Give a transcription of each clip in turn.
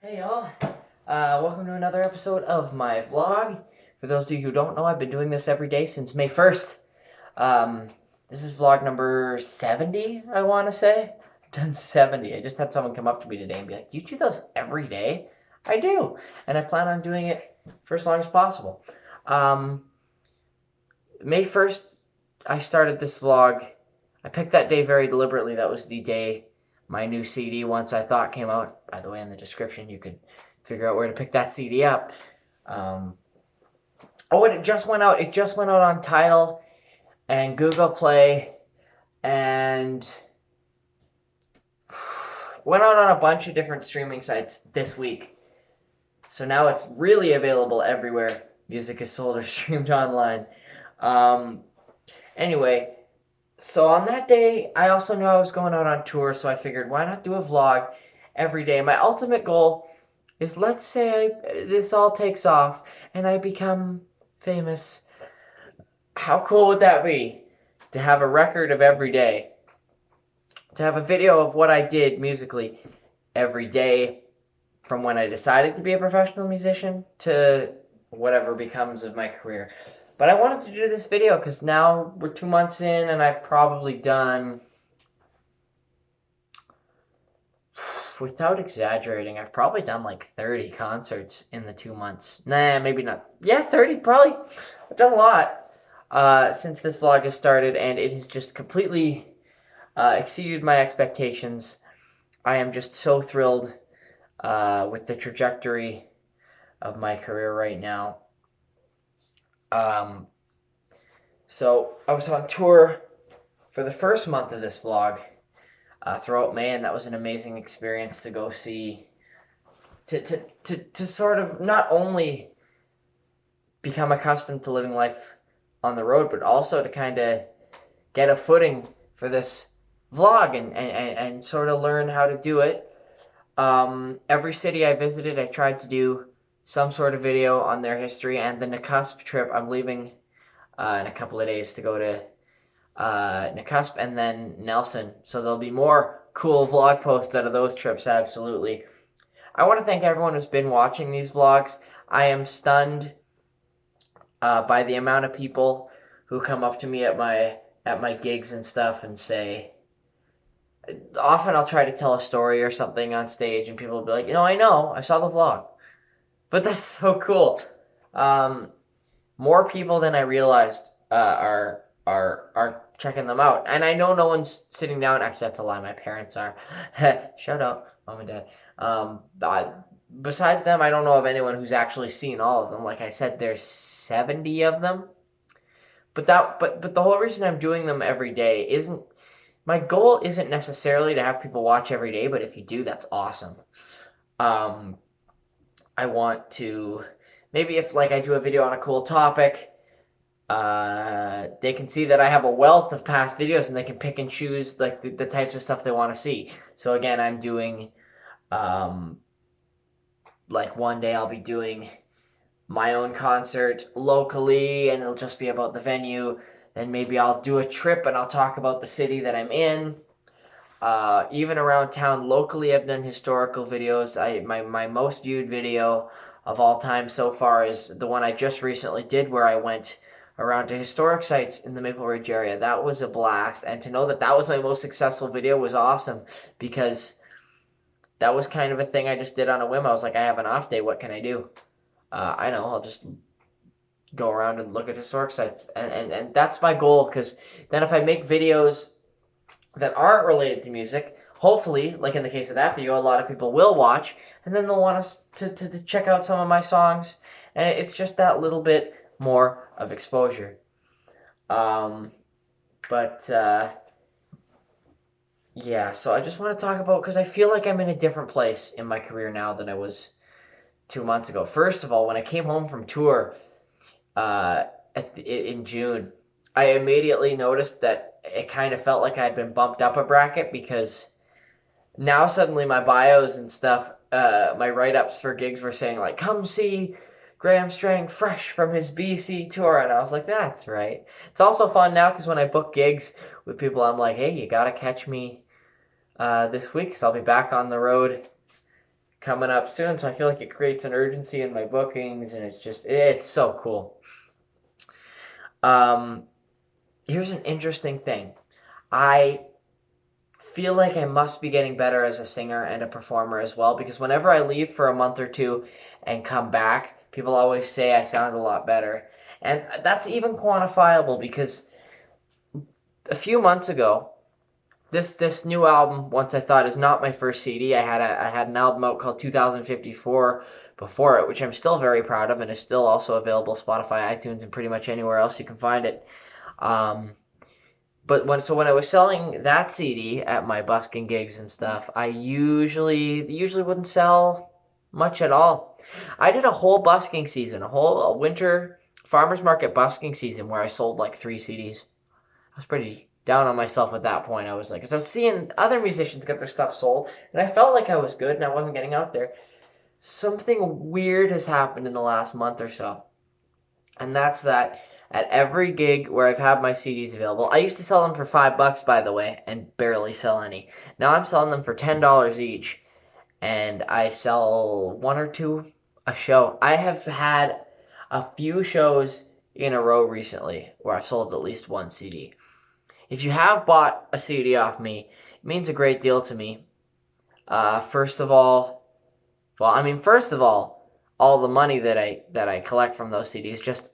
Hey y'all, welcome to another episode of my vlog. For those of you who don't know, I've been doing this every day since May 1st. This is vlog number 70, I want to say. I've done 70. I just had someone come up to me today and be like, do you do those every day? I do, and I plan on doing it for as long as possible. May 1st, I started this vlog. I picked that day very deliberately. That was the day my new CD, Once I Thought, came out. By the way, in the description, you can figure out where to pick that CD up. And it just went out. It just went out on Tidal and Google Play, and went out on a bunch of different streaming sites this week. So now it's really available everywhere music is sold or streamed online. Anyway, so on that day, I also knew I was going out on tour, so I figured, why not do a vlog every day? My ultimate goal is, let's say this all takes off and I become famous. How cool would that be? To have a record of every day. To have a video of what I did musically every day, from when I decided to be a professional musician to whatever becomes of my career. But I wanted to do this video because now we're 2 months in and I've probably done, without exaggerating, I've probably done like 30 concerts in the 2 months. Nah, maybe not. Yeah, 30 probably. I've done a lot since this vlog has started, and it has just completely exceeded my expectations. I am just so thrilled with the trajectory of my career right now. So I was on tour for the first month of this vlog throughout May, and that was an amazing experience to go see, to sort of not only become accustomed to living life on the road, but also to kind of get a footing for this vlog and sort of learn how to do it. Every city I visited, I tried to do some sort of video on their history, and the Nakusp trip, I'm leaving in a couple of days to go to Nakusp and then Nelson, so there'll be more cool vlog posts out of those trips, absolutely. I want to thank everyone who's been watching these vlogs. I am stunned by the amount of people who come up to me at my gigs and stuff and say, often I'll try to tell a story or something on stage and people will be like, I know, I saw the vlog. But that's so cool. More people than I realized are checking them out. And I know no one's sitting down. Actually, that's a lie. My parents are. Shout out, Mom and Dad. Besides them, I don't know of anyone who's actually seen all of them. Like I said, there's 70 of them. But the whole reason I'm doing them every day isn't, my goal isn't necessarily to have people watch every day, but if you do, that's awesome. I want to, maybe if like I do a video on a cool topic, they can see that I have a wealth of past videos and they can pick and choose like the types of stuff they want to see. So again, I'm doing, like one day I'll be doing my own concert locally and it'll just be about the venue. Then maybe I'll do a trip and I'll talk about the city that I'm in. Even around town locally, I've done historical videos. My most viewed video of all time so far is the one I just recently did, where I went around to historic sites in the Maple Ridge area. That was a blast, and to know that that was my most successful video was awesome, because that was kind of a thing I just did on a whim. I was like, I have an off day, what can I do? I know, I'll just go around and look at historic sites, and that's my goal, because then if I make videos that aren't related to music, hopefully, like in the case of that video, a lot of people will watch, and then they'll want us to check out some of my songs, and it's just that little bit more of exposure. Yeah, so I just want to talk about, because I feel like I'm in a different place in my career now than I was 2 months ago. First of all, when I came home from tour in June, I immediately noticed that it kind of felt like I'd been bumped up a bracket, because now suddenly my bios and stuff, my write-ups for gigs were saying like, come see Graham Strang fresh from his BC tour, and I was like, that's right. It's also fun now because when I book gigs with people, I'm like, hey, you gotta catch me this week, because I'll be back on the road coming up soon, so I feel like it creates an urgency in my bookings, and it's so cool. Here's an interesting thing. I feel like I must be getting better as a singer and a performer as well, because whenever I leave for a month or two and come back, people always say I sound a lot better. And that's even quantifiable, because a few months ago, this new album, Once I Thought, is not my first CD. I had an album out called 2054 before it, which I'm still very proud of, and is still also available Spotify, iTunes, and pretty much anywhere else you can find it. But when I was selling that CD at my busking gigs and stuff, I usually wouldn't sell much at all. I did a whole busking season, a winter farmers market busking season, where I sold like 3 CDs. I was pretty down on myself at that point. I was like, because I was seeing other musicians get their stuff sold, and I felt like I was good and I wasn't getting out there. Something weird has happened in the last month or so, and that's that at every gig where I've had my CDs available, I used to sell them for $5, by the way, and barely sell any. Now I'm selling them for $10 each, and I sell 1 or 2 a show. I have had a few shows in a row recently where I've sold at least 1 CD. If you have bought a CD off me, it means a great deal to me. First of all, all the money that I collect from those CDs just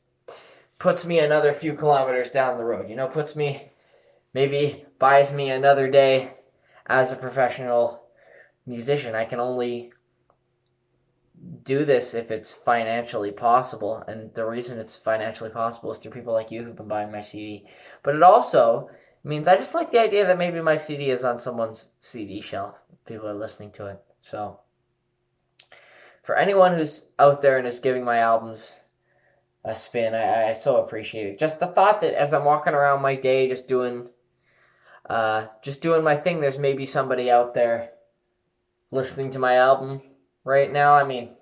puts me another few kilometers down the road. Maybe buys me another day as a professional musician. I can only do this if it's financially possible, and the reason it's financially possible is through people like you who've been buying my CD. But it also means I just like the idea that maybe my CD is on someone's CD shelf. People are listening to it. So for anyone who's out there and is giving my albums a spin, I so appreciate it. Just the thought that as I'm walking around my day just doing my thing, there's maybe somebody out there listening to my album right now. I mean,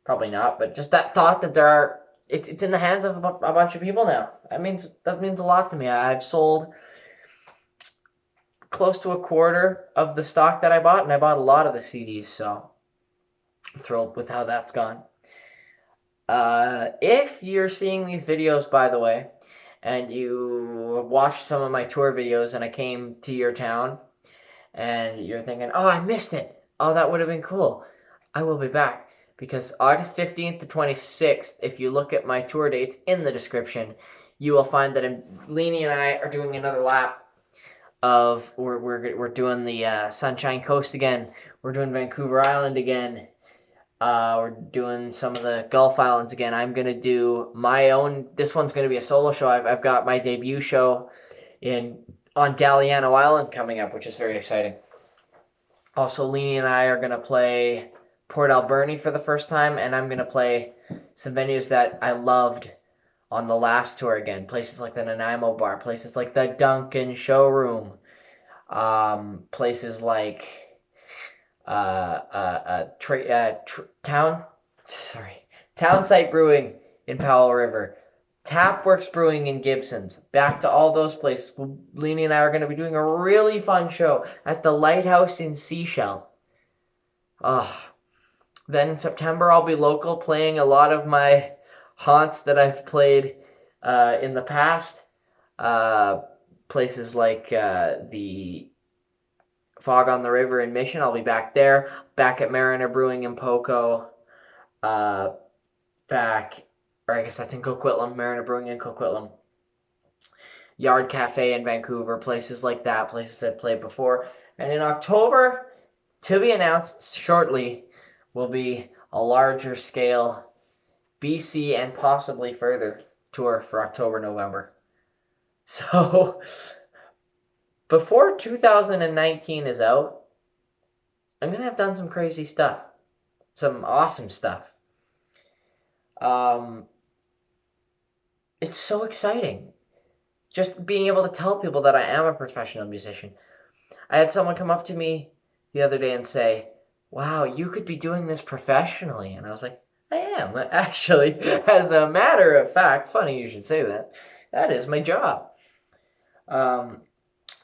probably not, but just that thought that it's in the hands of a bunch of people now. That means a lot to me. I've sold close to a quarter of the stock that I bought, and I bought a lot of the CDs, so I'm thrilled with how that's gone. If you're seeing these videos, by the way, and you watched some of my tour videos and I came to your town and you're thinking, oh, I missed it. Oh, that would have been cool. I will be back, because August 15th to 26th, if you look at my tour dates in the description, you will find that Leenie and I are doing another lap of, we're doing the Sunshine Coast again. We're doing Vancouver Island again. We're doing some of the Gulf Islands again. I'm going to do my own, this one's going to be a solo show. I've got my debut show on Galiano Island coming up, which is very exciting. Also, Leenie and I are going to play Port Alberni for the first time, and I'm going to play some venues that I loved on the last tour again. Places like the Nanaimo Bar, places like the Duncan Showroom, places like Townsite Brewing in Powell River, Tapworks Brewing in Gibsons. Back to all those places. Leenie and I are going to be doing a really fun show at the Lighthouse in Seychelles. Then in September, I'll be local, playing a lot of my haunts that I've played in the past. Places like the Fog on the River in Mission. I'll be back there. Back at Mariner Brewing in Poco. I guess that's in Coquitlam. Mariner Brewing in Coquitlam. Yard Cafe in Vancouver. Places like that. Places I've played before. And in October, to be announced shortly, will be a larger scale BC and possibly further tour for October, November. So before 2019 is out, I'm going to have done some crazy stuff. Some awesome stuff. It's so exciting. Just being able to tell people that I am a professional musician. I had someone come up to me the other day and say, wow, you could be doing this professionally. And I was like, I am, actually. As a matter of fact, funny you should say that. That is my job.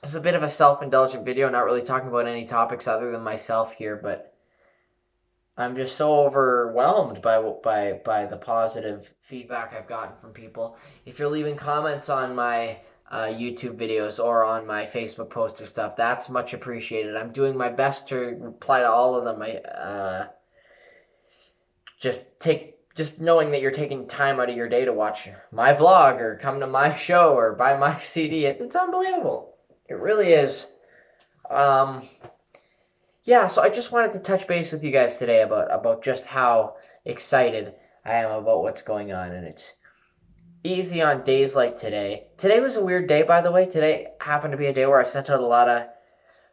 It's a bit of a self-indulgent video, not really talking about any topics other than myself here, but I'm just so overwhelmed by the positive feedback I've gotten from people. If you're leaving comments on my YouTube videos or on my Facebook posts or stuff, that's much appreciated. I'm doing my best to reply to all of them. Just knowing that you're taking time out of your day to watch my vlog or come to my show or buy my CD, it's unbelievable. It really is. Yeah, so I just wanted to touch base with you guys today about just how excited I am about what's going on, and it's easy on days like today. Today was a weird day, by the way. Today happened to be a day where I sent out a lot of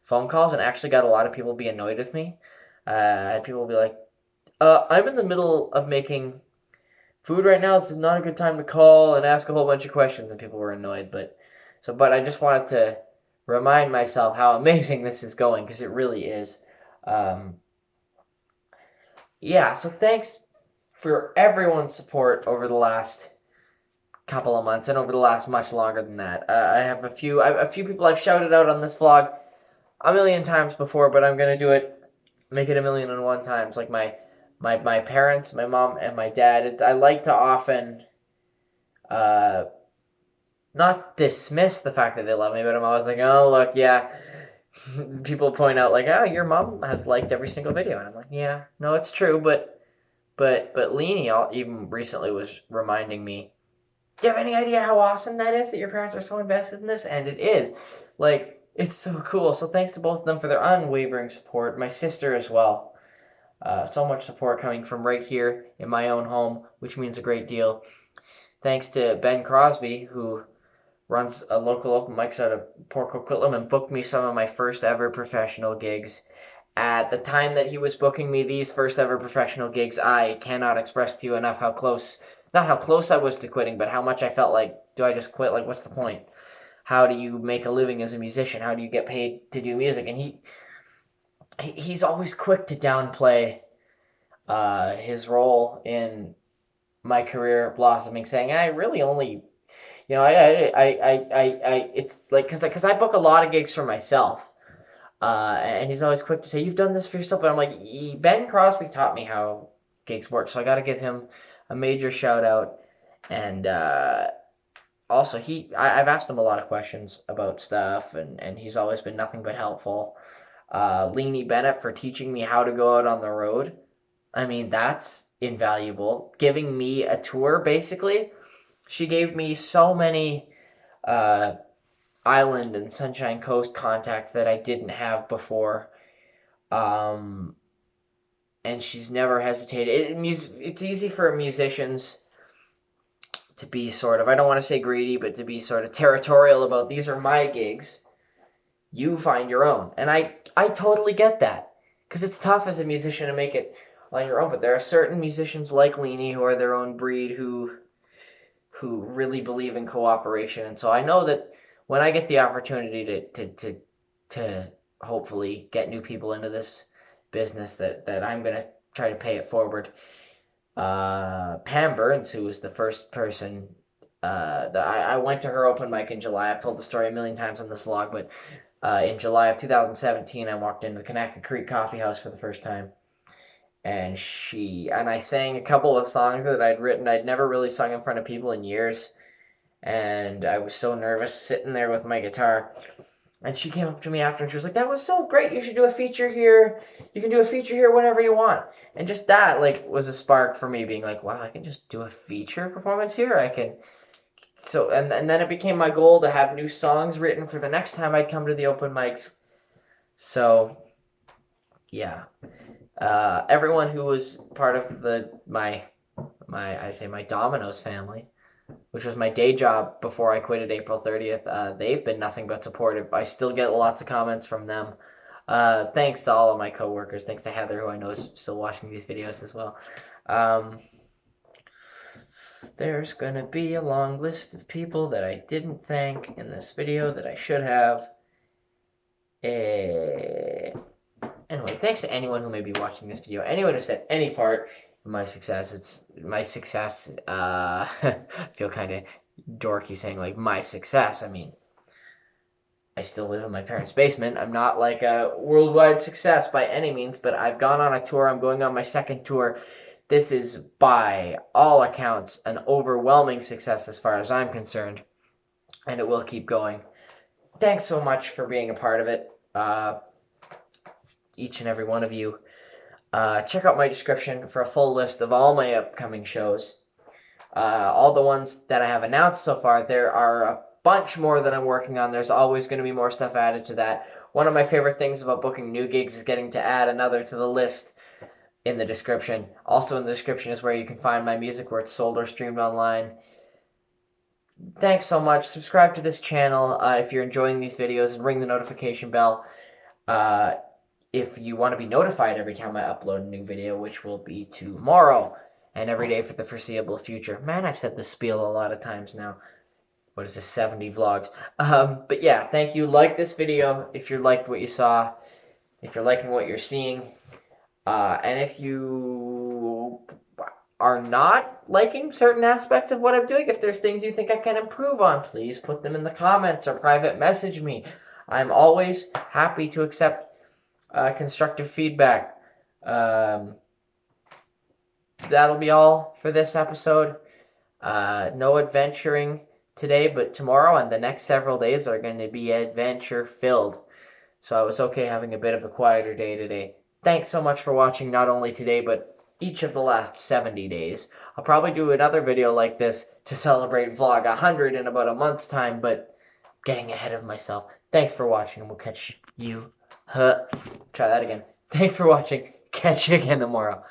phone calls and actually got a lot of people be annoyed with me. I had people be like, I'm in the middle of making food right now. This is not a good time to call and ask a whole bunch of questions, and people were annoyed. But I just wanted to remind myself how amazing this is going, because it really is. Yeah, so thanks for everyone's support over the last couple of months and over the last much longer than that. I have a few people I've shouted out on this vlog a million times before, but I'm gonna do it, make it 1,000,001 times. Like my parents, my mom and my dad. I like to often not dismiss the fact that they love me, but I'm always like, oh look, yeah. People point out like, oh, your mom has liked every single video, and I'm like, yeah, no, it's true, but Leenie even recently was reminding me, do you have any idea how awesome that is that your parents are so invested in this? And it is, like, it's so cool. So thanks to both of them for their unwavering support. My sister as well. So much support coming from right here in my own home, which means a great deal. Thanks to Ben Crosby, who runs a local open mics out of Port Coquitlam and booked me some of my first ever professional gigs. At the time that he was booking me these first ever professional gigs, I cannot express to you enough how close, not how close I was to quitting, but how much I felt like, do I just quit? Like, what's the point? How do you make a living as a musician? How do you get paid to do music? And he's always quick to downplay his role in my career blossoming, saying, I really only, you know, it's like, because I book a lot of gigs for myself. And he's always quick to say, you've done this for yourself. But I'm like, Ben Crosby taught me how gigs work. So I got to give him a major shout out. And also, I've asked him a lot of questions about stuff, and he's always been nothing but helpful. Leenie Bennett for teaching me how to go out on the road. I mean, that's invaluable. Giving me a tour, basically. She gave me so many island and Sunshine Coast contacts that I didn't have before. And she's never hesitated. It's easy for musicians to be sort of, I don't want to say greedy, but to be sort of territorial about, these are my gigs. You find your own. And I totally get that. Because it's tough as a musician to make it on your own. But there are certain musicians like Leenie who are their own breed who really believe in cooperation. And so I know that when I get the opportunity to hopefully get new people into this business, that I'm going to try to pay it forward. Pam Burns, who was the first person, I went to her open mic in July. I've told the story a million times on this vlog, but in July of 2017, I walked into the Kanaka Creek Coffee House for the first time. And I sang a couple of songs that I'd written. I'd never really sung in front of people in years. And I was so nervous sitting there with my guitar. And she came up to me after and she was like, that was so great. You should do a feature here. You can do a feature here whenever you want. And just that, like, was a spark for me being like, wow, I can just do a feature performance here. I can. So, and then it became my goal to have new songs written for the next time I'd come to the open mics. So, yeah. Everyone who was part of my Domino's family, which was my day job before I quit at April 30th, they've been nothing but supportive. I still get lots of comments from them. Thanks to all of my coworkers. Thanks to Heather, who I know is still watching these videos as well. There's going to be a long list of people that I didn't thank in this video that I should have. Anyway, thanks to anyone who may be watching this video. Anyone who said any part of my success. It's my success. I feel kind of dorky saying, like, my success. I mean, I still live in my parents' basement. I'm not like a worldwide success by any means, but I've gone on a tour. I'm going on my second tour. This is, by all accounts, an overwhelming success as far as I'm concerned, and it will keep going. Thanks so much for being a part of it, each and every one of you. Check out my description for a full list of all my upcoming shows. All the ones that I have announced so far, there are a bunch more that I'm working on. There's always going to be more stuff added to that. One of my favorite things about booking new gigs is getting to add another to the list in the description. Also in the description is where you can find my music where it's sold or streamed online. Thanks so much. Subscribe to this channel if you're enjoying these videos, and ring the notification bell if you want to be notified every time I upload a new video, which will be tomorrow and every day for the foreseeable future. Man, I've said this spiel a lot of times now. What is this, 70 vlogs? But yeah, thank you. Like this video if you liked what you saw, if you're liking what you're seeing. And if you are not liking certain aspects of what I'm doing, if there's things you think I can improve on, please put them in the comments or private message me. I'm always happy to accept constructive feedback. That'll be all for this episode. No adventuring today, but tomorrow and the next several days are going to be adventure-filled. So I was okay having a bit of a quieter day today. Thanks so much for watching, not only today, but each of the last 70 days. I'll probably do another video like this to celebrate vlog 100 in about a month's time, but getting ahead of myself. Thanks for watching, and we'll catch you. Try that again. Thanks for watching. Catch you again tomorrow.